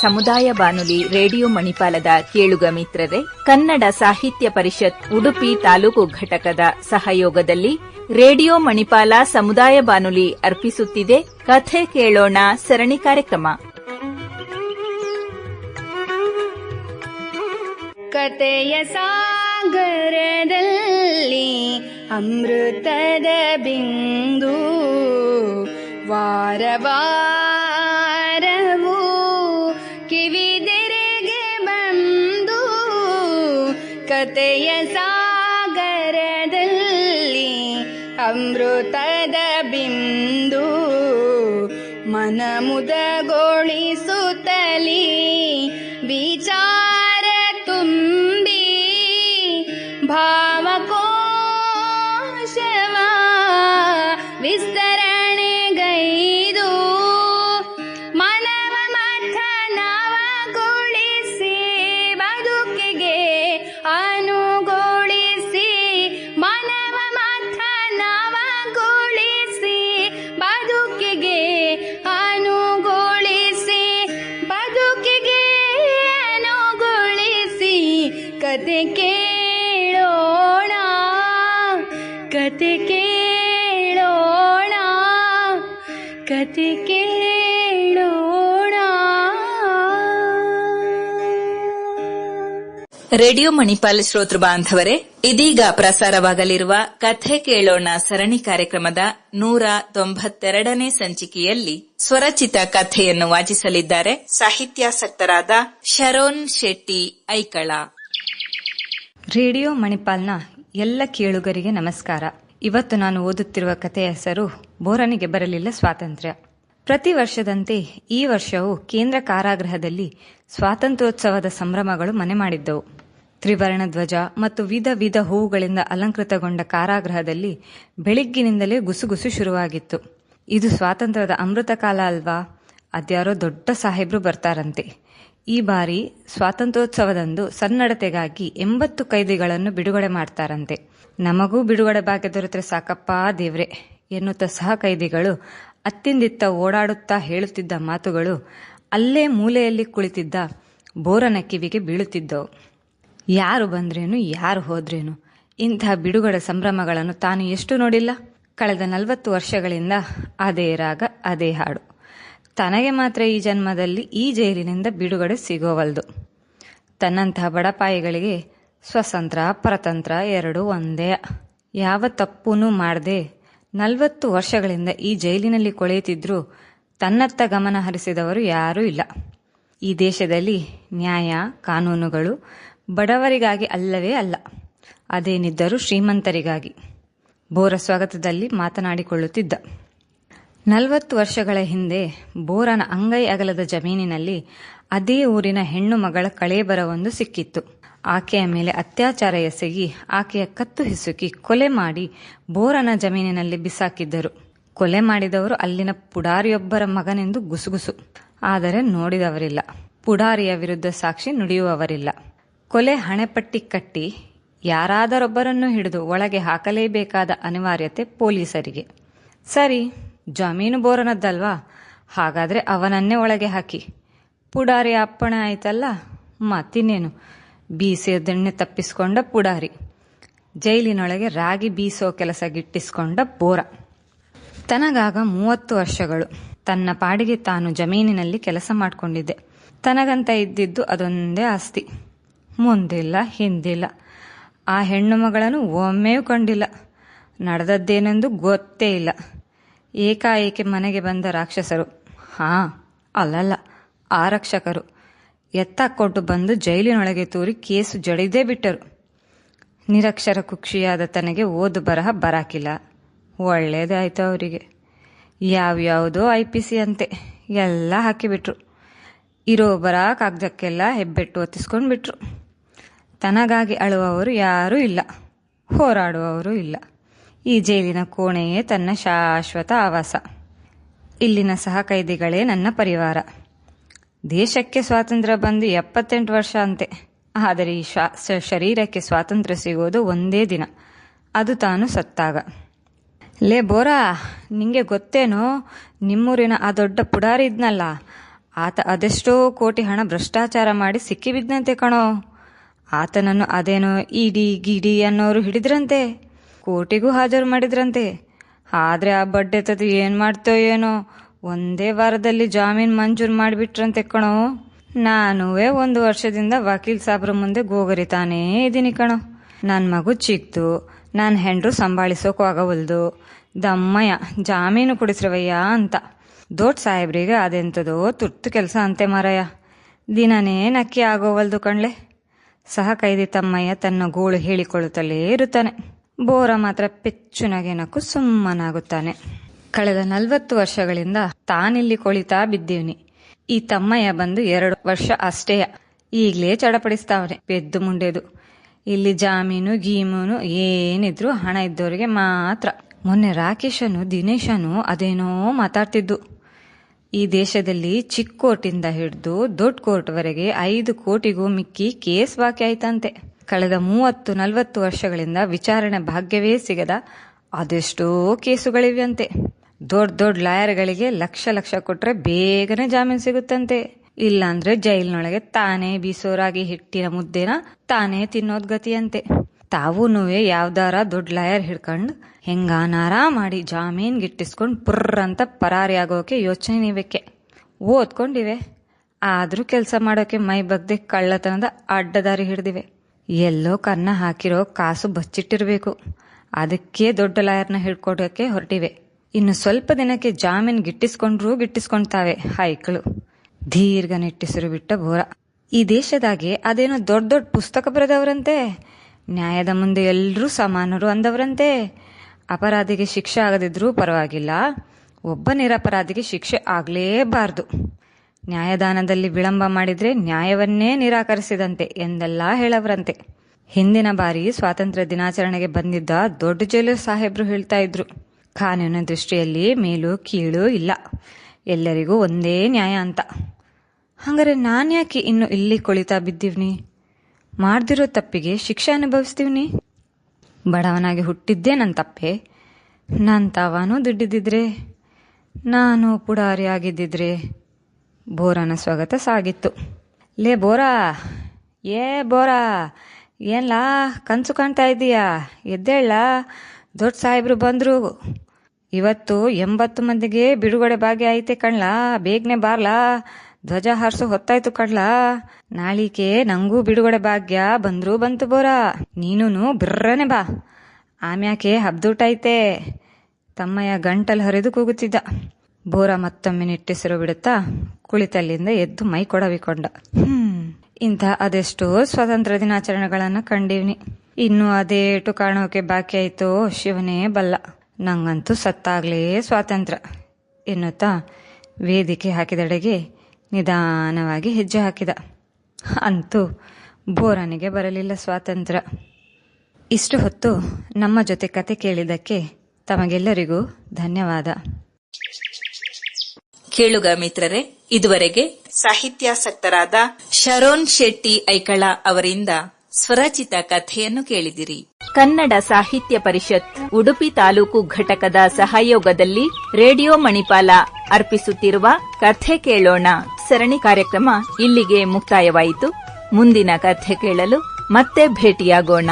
ಸಮುದಾಯ ಬಾನುಲಿ ರೇಡಿಯೋ ಮಣಿಪಾಲದ ಕೇಳುಗ ಮಿತ್ರರೇ, ಕನ್ನಡ ಸಾಹಿತ್ಯ ಪರಿಷತ್ ಉಡುಪಿ ತಾಲೂಕು ಘಟಕದ ಸಹಯೋಗದಲ್ಲಿ ರೇಡಿಯೋ ಮಣಿಪಾಲ ಸಮುದಾಯ ಬಾನುಲಿ ಅರ್ಪಿಸುತ್ತಿದೆ ಕಥೆ ಕೇಳೋಣ ಸರಣಿ ಕಾರ್ಯಕ್ರಮ. ಕಥೆಯ ಸಾಗರದಲ್ಲಿ ಅಮೃತದ ಬಿಂದು, ವಾರವಾರವೂ ಕಿವಿದೆರೆಗೆ ಬಂದು. ಕಥೆಯ ಸಾಗರದಲ್ಲಿ ಅಮೃತದ ಬಿಂದು, ಮನ ಮುದಗೊಳಿಸುತ್ತಲೀ ವಿಚಾರ ತುಂಬಿ ಭಾವಕೋಶವ ವಿಸ್ತರಣೆಗೈದು ಮನವ ಮಥನವಗೊಳಿಸಿ ಬದುಕಿಗೆ ಅನುಗೊಳಿಸಿ, ಮನವ ಮಥನವಗೊಳಿಸಿ ಬದುಕಿಗೆ ಅನುಗೊಳಿಸಿ, ಬದುಕಿಗೆ ಅನುಗೊಳಿಸಿ. ಕತೆ ಕೇಳೋಣ, ಕತೆ ಕೇಳೋಣ, ಕತೆ ಕೇಳೋಣ. ರೇಡಿಯೋ ಮಣಿಪಾಲ್ ಶ್ರೋತೃ ಬಾಂಧವರೇ, ಇದೀಗ ಪ್ರಸಾರವಾಗಲಿರುವ ಕಥೆ ಕೇಳೋಣ ಸರಣಿ ಕಾರ್ಯಕ್ರಮದ 192ನೇ ಸಂಚಿಕೆಯಲ್ಲಿ ಸ್ವರಚಿತ ಕಥೆಯನ್ನು ವಾಚಿಸಲಿದ್ದಾರೆ ಸಾಹಿತ್ಯಾಸಕ್ತರಾದ ಶರೋನ್ ಶೆಟ್ಟಿ ಐಕಳ. ರೇಡಿಯೋ ಮಣಿಪಾಲ್ನ ಎಲ್ಲ ಕೇಳುಗರಿಗೆ ನಮಸ್ಕಾರ. ಇವತ್ತು ನಾನು ಓದುತ್ತಿರುವ ಕಥೆಯ ಹೆಸರು ಬೋರನಿಗೆ ಬರಲಿಲ್ಲ ಸ್ವಾತಂತ್ರ್ಯ. ಪ್ರತಿ ವರ್ಷದಂತೆ ಈ ವರ್ಷವೂ ಕೇಂದ್ರ ಕಾರಾಗೃಹದಲ್ಲಿ ಸ್ವಾತಂತ್ರ್ಯೋತ್ಸವದ ಸಂಭ್ರಮಗಳು ಮನೆ ಮಾಡಿದ್ದವು. ತ್ರಿವರ್ಣ ಧ್ವಜ ಮತ್ತು ವಿಧ ವಿಧ ಹೂವುಗಳಿಂದ ಅಲಂಕೃತಗೊಂಡ ಕಾರಾಗೃಹದಲ್ಲಿ ಬೆಳಿಗ್ಗಿನಿಂದಲೇ ಗುಸುಗುಸು ಶುರುವಾಗಿತ್ತು. ಇದು ಸ್ವಾತಂತ್ರ್ಯದ ಅಮೃತ ಕಾಲ ಅಲ್ವಾ? ಅದ್ಯಾರೋ ದೊಡ್ಡ ಸಾಹೇಬ್ರು ಬರ್ತಾರಂತೆ. ಈ ಬಾರಿ ಸ್ವಾತಂತ್ರ್ಯೋತ್ಸವದಂದು ಸನ್ನಡತೆಗಾಗಿ 80 ಕೈದಿಗಳನ್ನು ಬಿಡುಗಡೆ ಮಾಡ್ತಾರಂತೆ. ನಮಗೂ ಬಿಡುಗಡೆ ಭಾಗ್ಯ ದೊರೆತರೆ ಸಾಕಪ್ಪ ದೇವ್ರೆ ಎನ್ನುತ್ತಾ ಸಹ ಕೈದಿಗಳು ಅತ್ತಿಂದಿತ್ತ ಓಡಾಡುತ್ತಾ ಹೇಳುತ್ತಿದ್ದ ಮಾತುಗಳು ಅಲ್ಲೇ ಮೂಲೆಯಲ್ಲಿ ಕುಳಿತಿದ್ದ ಬೋರನ ಕಿವಿಗೆ ಬೀಳುತ್ತಿದ್ದವು. ಯಾರು ಬಂದ್ರೇನು, ಯಾರು ಹೋದ್ರೇನು, ಇಂಥ ಬಿಡುಗಡೆ ಸಂಭ್ರಮಗಳನ್ನು ತಾನು ಎಷ್ಟು ನೋಡಿಲ್ಲ. ಕಳೆದ 40 ವರ್ಷಗಳಿಂದ ಅದೇ ರಾಗ, ಅದೇ ಹಾಡು. ತನಗೆ ಮಾತ್ರ ಈ ಜನ್ಮದಲ್ಲಿ ಈ ಜೈಲಿನಿಂದ ಬಿಡುಗಡೆ ಸಿಗೋವಲ್ದು. ತನ್ನಂತಹ ಬಡಪಾಯಿಗಳಿಗೆ ಸ್ವತಂತ್ರ ಪರತಂತ್ರ ಎರಡೂ ಒಂದೇ. ಯಾವ ತಪ್ಪೂ ಮಾಡದೆ 40 ವರ್ಷಗಳಿಂದ ಈ ಜೈಲಿನಲ್ಲಿ ಕೊಳೆಯುತ್ತಿದ್ರೂ ತನ್ನತ್ತ ಗಮನ ಹರಿಸಿದವರು ಯಾರೂ ಇಲ್ಲ. ಈ ದೇಶದಲ್ಲಿ ನ್ಯಾಯ ಕಾನೂನುಗಳು ಬಡವರಿಗಾಗಿ ಅಲ್ಲವೇ ಅಲ್ಲ, ಅದೇನಿದ್ದರೂ ಶ್ರೀಮಂತರಿಗಾಗಿ. ಬೋರ ಸ್ವಾಗತದಲ್ಲಿ ಮಾತನಾಡಿಕೊಳ್ಳುತ್ತಿದ್ದ. 40 ವರ್ಷಗಳ ಹಿಂದೆ ಬೋರನ ಅಂಗೈ ಅಗಲದ ಜಮೀನಿನಲ್ಲಿ ಅದೇ ಊರಿನ ಹೆಣ್ಣು ಮಗಳ ಕಳೇಬರವೊಂದು ಸಿಕ್ಕಿತ್ತು. ಆಕೆಯ ಮೇಲೆ ಅತ್ಯಾಚಾರ ಎಸಗಿ ಆಕೆಯ ಕತ್ತು ಹಿಸುಕಿ ಕೊಲೆ ಮಾಡಿ ಬೋರನ ಜಮೀನಿನಲ್ಲಿ ಬಿಸಾಕಿದ್ದರು. ಕೊಲೆ ಮಾಡಿದವರು ಅಲ್ಲಿನ ಪುಡಾರಿಯೊಬ್ಬರ ಮಗನೆಂದು ಗುಸುಗುಸು. ಆದರೆ ನೋಡಿದವರಿಲ್ಲ, ಪುಡಾರಿಯ ವಿರುದ್ಧ ಸಾಕ್ಷಿ ನುಡಿಯುವವರಿಲ್ಲ. ಕೊಲೆ ಹಣೆಪಟ್ಟಿ ಕಟ್ಟಿ ಯಾರಾದರೊಬ್ಬರನ್ನು ಹಿಡಿದು ಒಳಗೆ ಹಾಕಲೇಬೇಕಾದ ಅನಿವಾರ್ಯತೆ ಪೊಲೀಸರಿಗೆ. ಸರಿ, ಜಮೀನು ಬೋರನದ್ದಲ್ವಾ, ಹಾಗಾದರೆ ಅವನನ್ನೇ ಒಳಗೆ ಹಾಕಿ. ಪುಡಾರಿ ಅಪ್ಪಣೆ ಆಯ್ತಲ್ಲ, ಮತ್ತಿನ್ನೇನು. ಬೀಸಿದ್ದನ್ನೇ ತಪ್ಪಿಸಿಕೊಂಡ ಪುಡಾರಿ, ಜೈಲಿನೊಳಗೆ ರಾಗಿ ಬೀಸೋ ಕೆಲಸ ಗಿಟ್ಟಿಸಿಕೊಂಡ ಬೋರ. ತನಗಾಗ 30 ವರ್ಷಗಳು. ತನ್ನ ಪಾಡಿಗೆ ತಾನು ಜಮೀನಿನಲ್ಲಿ ಕೆಲಸ ಮಾಡಿಕೊಂಡಿದ್ದೆ. ತನಗಂತ ಇದ್ದಿದ್ದು ಅದೊಂದೇ ಆಸ್ತಿ. ಮುಂದಿಲ್ಲ ಹಿಂದಿಲ್ಲ. ಆ ಹೆಣ್ಣು ಮಗಳನ್ನು ಒಮ್ಮೆಯೂ ಕಂಡಿಲ್ಲ. ನಡೆದದ್ದೇನೆಂದು ಗೊತ್ತೇ ಇಲ್ಲ. ಏಕಾಏಕಿ ಮನೆಗೆ ಬಂದ ರಾಕ್ಷಸರು, ಅಲ್ಲಲ್ಲ ಆರಕ್ಷಕರು, ಎತ್ತಾಕೊಂಡು ಬಂದು ಜೈಲಿನೊಳಗೆ ತೂರಿ ಕೇಸು ಜಡಿದೇ ಬಿಟ್ಟರು. ನಿರಕ್ಷರ ಕುಕ್ಷಿಯಾದ ತನಗೆ ಓದು ಬರಹ ಬರಾಕಿಲ್ಲ. ಒಳ್ಳೇದೇ ಆಯ್ತು ಅವರಿಗೆ. ಯಾವ್ಯಾವುದೋ IPC ಅಂತೆ ಎಲ್ಲ ಹಾಕಿಬಿಟ್ರು. ಇರೋ ಬರ ಕಾಗ್ದಕ್ಕೆಲ್ಲ ಹೆಬ್ಬೆಟ್ಟು ಒತ್ತಿಸ್ಕೊಂಡ್ಬಿಟ್ರು. ತನಗಾಗಿ ಅಳುವವರು ಯಾರೂ ಇಲ್ಲ, ಹೋರಾಡುವವರು ಇಲ್ಲ. ಈ ಜೈಲಿನ ಕೋಣೆಯೇ ತನ್ನ ಶಾಶ್ವತ ಆವಾಸ. ಇಲ್ಲಿನ ಸಹ ಕೈದಿಗಳೇ ನನ್ನ ಪರಿವಾರ. ದೇಶಕ್ಕೆ ಸ್ವಾತಂತ್ರ್ಯ ಬಂದು 78 ವರ್ಷ ಅಂತೆ. ಆದರೆ ಈ ಶರೀರಕ್ಕೆ ಸ್ವಾತಂತ್ರ್ಯ ಸಿಗೋದು ಒಂದೇ ದಿನ, ಅದು ತಾನು ಸತ್ತಾಗ. ಲೇ ಬೋರಾ, ನಿಂಗೆ ಗೊತ್ತೇನೋ ನಿಮ್ಮೂರಿನ ಆ ದೊಡ್ಡ ಪುಡಾರಿ ಇದ್ನಲ್ಲ, ಆತ ಅದೆಷ್ಟೋ ಕೋಟಿ ಹಣ ಭ್ರಷ್ಟಾಚಾರ ಮಾಡಿ ಸಿಕ್ಕಿಬಿದ್ದಂತೆ ಕಣೋ. ಆತನನ್ನು ಅದೇನೋ ಇಡಿ ಗಿಡಿ ಅನ್ನೋರು ಹಿಡಿದ್ರಂತೆ, ಕೋರ್ಟಿಗೂ ಹಾಜರು ಮಾಡಿದ್ರಂತೆ. ಆದ್ರೆ ಆ ಬಡ್ಡೆತದು ಏನ್ ಮಾಡ್ತೋ ಏನೋ, ಒಂದೇ ವಾರದಲ್ಲಿ ಜಾಮೀನು ಮಂಜೂರು ಮಾಡಿಬಿಟ್ರಂತೆ ಕಣೋ. ನಾನುವೇ 1 ವರ್ಷದಿಂದ ವಕೀಲ್ ಸಾಬ್ರ ಮುಂದೆ ಗೋಗರಿತಾನೇ ಇದ್ದೀನಿ ಕಣೋ. ನನ್ನ ಮಗು ಚಿಕ್ತು, ನನ್ನ ಹೆಂಡ್ರು ಸಂಭಾಳಿಸೋಕು ಆಗವಲ್ದು, ದಮ್ಮಯ್ಯ ಜಾಮೀನು ಕೊಡಿಸ್ರವಯ್ಯ ಅಂತ. ದೊಡ್ಡ ಸಾಹೇಬ್ರಿಗೆ ಅದೆಂತದೋ ತುರ್ತು ಕೆಲಸ ಅಂತೆ ಮಾರಾಯ. ದಿನನೇ ನಕ್ಕಿ ಆಗೋವಲ್ದು ಕಣ್ಲೆ. ಸಹ ಕೈದಿ ತಮ್ಮಯ್ಯ ತನ್ನ ಗೋಳು ಹೇಳಿಕೊಳ್ಳುತ್ತಲೇ ಇರುತ್ತಾನೆ. ಬೋರ ಮಾತ್ರ ಪೆಚ್ಚುನಗೇನಕ್ಕೂ ಸುಮ್ಮನಾಗುತ್ತಾನೆ. ಕಳೆದ 40 ವರ್ಷಗಳಿಂದ ತಾನಿಲ್ಲಿ ಕೊಳಿತಾ ಬಿದ್ದೀವ್ನಿ. ಈ ತಮ್ಮಯ್ಯ ಬಂದು 2 ವರ್ಷ ಅಷ್ಟೇಯ. ಈಗ್ಲೇ ಚಡಪಡಿಸ್ತಾವನೆ ಪೆದ್ದು ಮುಂಡೆದು. ಇಲ್ಲಿ ಜಾಮೀನು ಗೀಮೂನು ಏನಿದ್ರು ಹಣ ಇದ್ದವರಿಗೆ ಮಾತ್ರ. ಮೊನ್ನೆ ರಾಕೇಶನು ದಿನೇಶನು ಅದೇನೋ ಮಾತಾಡ್ತಿದ್ದು. ಈ ದೇಶದಲ್ಲಿ ಚಿಕ್ಕ ಕೋರ್ಟಿಂದ ಹಿಡಿದು ದೊಡ್ಡ ಕೋರ್ಟ್ವರೆಗೆ 5 ಕೋಟಿಗೂ ಮಿಕ್ಕಿ ಕೇಸ್ ಬಾಕಿ ಆಯ್ತಂತೆ. ಕಳೆದ 30-40 ವರ್ಷಗಳಿಂದ ವಿಚಾರಣೆ ಭಾಗ್ಯವೇ ಸಿಗದ ಅದೆಷ್ಟೋ ಕೇಸುಗಳಿವೆಯಂತೆ. ದೊಡ್ಡ ಲಾಯರ್ಗಳಿಗೆ ಲಕ್ಷ ಕೊಟ್ರೆ ಬೇಗನೆ ಜಾಮೀನು ಸಿಗುತ್ತಂತೆ. ಇಲ್ಲಾಂದ್ರೆ ಜೈಲಿನೊಳಗೆ ತಾನೇ ಬೀಸೋರಾಗಿ ಹಿಟ್ಟಿನ ಮುದ್ದೆನ ತಾನೇ ತಿನ್ನೋದ್ ಗತಿಯಂತೆ. ತಾವೂನುವೆ ಯಾವ್ದಾರ ದೊಡ್ಡ ಲಾಯರ್ ಹಿಡ್ಕೊಂಡು ಹೆಂಗಾನಾರ ಮಾಡಿ ಜಾಮೀನ್ ಗಿಟ್ಟಿಸ್ಕೊಂಡು ಪುರ್ರ ಅಂತ ಪರಾರಿ ಆಗೋಕೆ ಯೋಚನೆ ನೀವೆಕ್ಕೆ ಓದ್ಕೊಂಡಿವೆ. ಆದ್ರೂ ಕೆಲಸ ಮಾಡೋಕೆ ಮೈ ಬಗ್ದೆ ಕಳ್ಳತನದ ಅಡ್ಡದಾರಿ ಹಿಡ್ದಿವೆ. ಎಲ್ಲೋ ಕನ್ನ ಹಾಕಿರೋ ಕಾಸು ಬಚ್ಚಿಟ್ಟಿರ್ಬೇಕು, ಅದಕ್ಕೆ ದೊಡ್ಡ ಲಾಯರ್ನ ಹಿಡ್ಕೊಡೋಕೆ ಹೊರಟಿವೆ. ಇನ್ನು ಸ್ವಲ್ಪ ದಿನಕ್ಕೆ ಜಾಮೀನ್ ಗಿಟ್ಟಿಸ್ಕೊಂತಾವೆ ಹೈಕಳು. ದೀರ್ಘ ನಿಟ್ಟಿಸಿರು ಬಿಟ್ಟ ಬೋರ. ಈ ದೇಶದಾಗೆ ಅದೇನೋ ದೊಡ್ಡ ಪುಸ್ತಕ ಬರೆದವರಂತೆ. ನ್ಯಾಯದ ಮುಂದೆ ಎಲ್ರೂ ಸಮಾನರು ಅಂದವರಂತೆ. ಅಪರಾಧಿಗೆ ಶಿಕ್ಷೆ ಆಗದಿದ್ರೂ ಪರವಾಗಿಲ್ಲ, ಒಬ್ಬ ನಿರಪರಾಧಿಗೆ ಶಿಕ್ಷೆ ಆಗ್ಲೇಬಾರ್ದು. ನ್ಯಾಯದಾನದಲ್ಲಿ ವಿಳಂಬ ಮಾಡಿದ್ರೆ ನ್ಯಾಯವನ್ನೇ ನಿರಾಕರಿಸಿದಂತೆ ಎಂದೆಲ್ಲ ಹೇಳವರಂತೆ. ಹಿಂದಿನ ಬಾರಿ ಸ್ವಾತಂತ್ರ್ಯ ದಿನಾಚರಣೆಗೆ ಬಂದಿದ್ದ ದೊಡ್ಡ ಜೈಲರ್ ಸಾಹೇಬ್ರು ಹೇಳ್ತಾ ಇದ್ರು, ಕಾನೂನಿನ ದೃಷ್ಟಿಯಲ್ಲಿ ಮೇಲು ಕೀಳು ಇಲ್ಲ, ಎಲ್ಲರಿಗೂ ಒಂದೇ ನ್ಯಾಯ ಅಂತ. ಹಂಗಾರೆ ನಾನ್ಯಾಕೆ ಇನ್ನು ಇಲ್ಲಿ ಕೊಳಿತಾ ಬಿದ್ದೀವ್ನಿ? ಮಾಡ್ದಿರೋ ತಪ್ಪಿಗೆ ಶಿಕ್ಷೆ ಅನುಭವಿಸ್ತೀವ್ನಿ. ಬಡವನಾಗಿ ಹುಟ್ಟಿದ್ದೇ ನನ್ನ ತಪ್ಪೆ. ನನ್ನ ತಾವಾನೂ ದುಡ್ಡಿದ್ದಿದ್ರೆ, ನಾನು ಪುಡಾರಿ ಆಗಿದ್ದಿದ್ರೆ. ಬೋರನ ಸ್ವಾಗತ ಸಾಗಿತ್ತು. ಲೇ ಬೋರಾ, ಬೋರಾ, ಏನ್ಲಾ ಕನ್ಸು ಕಾಣ್ತಾ ಇದ್ದೀಯಾ? ಎದ್ದೇಳ, ದೊಡ್ಡ ಸಾಹೇಬ್ರು ಬಂದ್ರು. ಇವತ್ತು 80 ಮಂದಿಗೆ ಬಿಡುಗಡೆ ಭಾಗ್ಯ ಐತೆ ಕಣ್ಲಾ, ಬೇಗನೆ ಬಾರ್ಲಾ, ಧ್ವಜ ಹಾರಿಸೋ ಹೊತ್ತಾಯ್ತು ಕಣ್ಲಾ. ನಾಳಿಕೆ ನಂಗೂ ಬಿಡುಗಡೆ ಭಾಗ್ಯ ಬಂತು ಬೋರಾ, ನೀನು ಬಿರ್ರನೆ ಬಾ, ಆಮ್ಯಾಕೆ ಹಬ್ದೂಟ ಐತೆ. ತಮ್ಮಯ್ಯ ಗಂಟಲು ಹರಿದು ಕೂಗುತ್ತಿದ್ದ. ಬೋರ ಮತ್ತೊಮ್ಮೆ ನಿಟ್ಟೆಸಿರು ಬಿಡುತ್ತಾ ಕುಳಿತಲ್ಲಿಂದ ಎದ್ದು ಮೈ ಕೊಡವಿಕೊಂಡ. ಇಂಥ ಅದೆಷ್ಟೋ ಸ್ವಾತಂತ್ರ್ಯ ದಿನಾಚರಣೆಗಳನ್ನ ಕಂಡೀವ್ನಿ. ಇನ್ನು ಅದೇಟು ಕಾಣೋಕೆ ಬಾಕಿ ಆಯ್ತೋ ಶಿವನೇ ಬಲ್ಲ. ನಂಗಂತೂ ಸತ್ತಾಗ್ಲೇ ಸ್ವಾತಂತ್ರ್ಯ ಎನ್ನುತ್ತಾ ವೇದಿಕೆ ಹಾಕಿದೆಡೆಗೆ ನಿಧಾನವಾಗಿ ಹೆಜ್ಜೆ ಹಾಕಿದ. ಅಂತೂ ಬೋರನಿಗೆ ಬರಲಿಲ್ಲ ಸ್ವಾತಂತ್ರ್ಯ. ಇಷ್ಟು ಹೊತ್ತು ನಮ್ಮ ಜೊತೆ ಕತೆ ಕೇಳಿದ್ದಕ್ಕೆ ತಮಗೆಲ್ಲರಿಗೂ ಧನ್ಯವಾದ. ಕೇಳುಗ ಮಿತ್ರರೇ, ಇದುವರೆಗೆ ಸಾಹಿತ್ಯಾಸಕ್ತರಾದ ಶರೋನ್ ಶೆಟ್ಟಿ ಐಕಳ ಅವರಿಂದ ಸ್ವರಚಿತ ಕಥೆಯನ್ನು ಕೇಳಿದಿರಿ. ಕನ್ನಡ ಸಾಹಿತ್ಯ ಪರಿಷತ್ ಉಡುಪಿ ತಾಲೂಕು ಘಟಕದ ಸಹಯೋಗದಲ್ಲಿ ರೇಡಿಯೋ ಮಣಿಪಾಲ ಅರ್ಪಿಸುತ್ತಿರುವ ಕಥೆ ಕೇಳೋಣ ಸರಣಿ ಕಾರ್ಯಕ್ರಮ ಇಲ್ಲಿಗೆ ಮುಕ್ತಾಯವಾಯಿತು. ಮುಂದಿನ ಕಥೆ ಕೇಳಲು ಮತ್ತೆ ಭೇಟಿಯಾಗೋಣ.